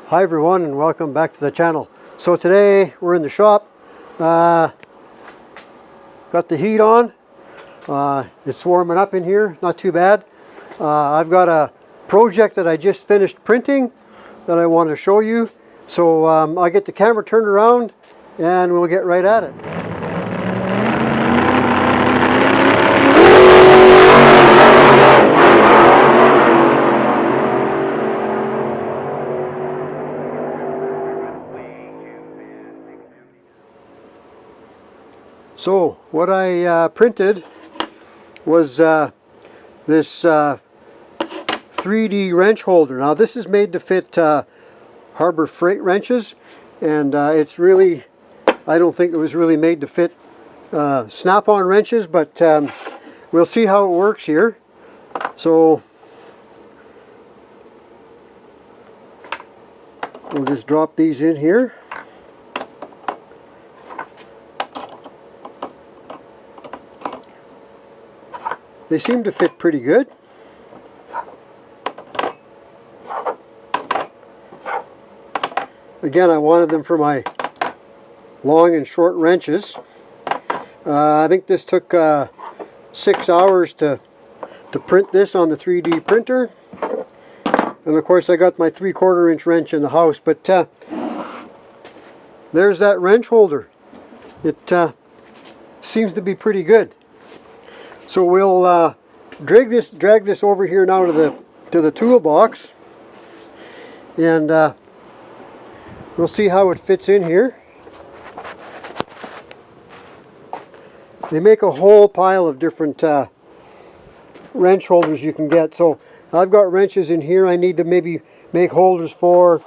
Hi everyone, and welcome back to the channel. So today we're in the shop. Got the heat on. It's warming up in here, not too bad. I've got a project that I just finished printing that I want to show you. So I'll get the camera turned around and we'll get right at it. So what I printed was this 3D wrench holder. Now this is made to fit Harbor Freight wrenches, and it's really, I don't think it was really made to fit snap-on wrenches, but we'll see how it works here. So we'll just drop these in here. They seem to fit pretty good. Again, I wanted them for my long and short wrenches. I think this took 6 hours to print this on the 3D printer. And of course I got my 3/4 inch wrench in the house, but there's that wrench holder. It seems to be pretty good. So we'll drag this over here now to the toolbox, and we'll see how it fits in here. They make a whole pile of different wrench holders you can get. So I've got wrenches in here I need to maybe make holders for.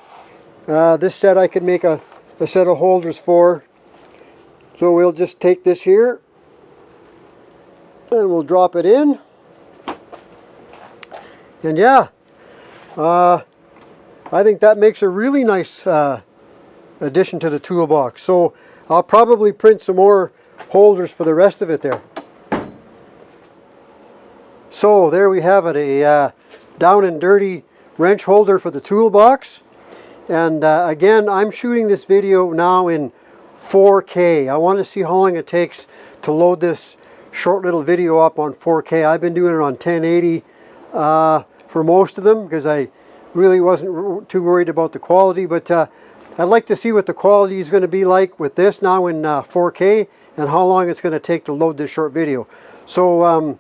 This set I could make a set of holders for. So we'll just take this here and we'll drop it in. And yeah, I think that makes a really nice addition to the toolbox. So I'll probably print some more holders for the rest of it there. So there we have it, a down and dirty wrench holder for the toolbox. And again, I'm shooting this video now in 4K. I want to see how long it takes to load this short little video up on 4K. I've been doing it on 1080 for most of them because I really wasn't too worried about the quality, but I'd like to see what the quality is going to be like with this now in 4K and how long it's going to take to load this short video. So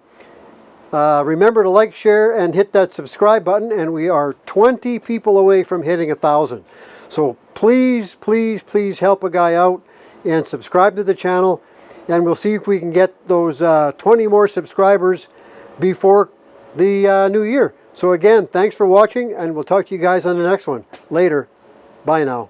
remember to like, share, and hit that subscribe button, and we are 20 people away from hitting 1,000. So please, please, please help a guy out and subscribe to the channel. And we'll see if we can get those 20 more subscribers before the new year. So again, thanks for watching, and we'll talk to you guys on the next one. Later. Bye now.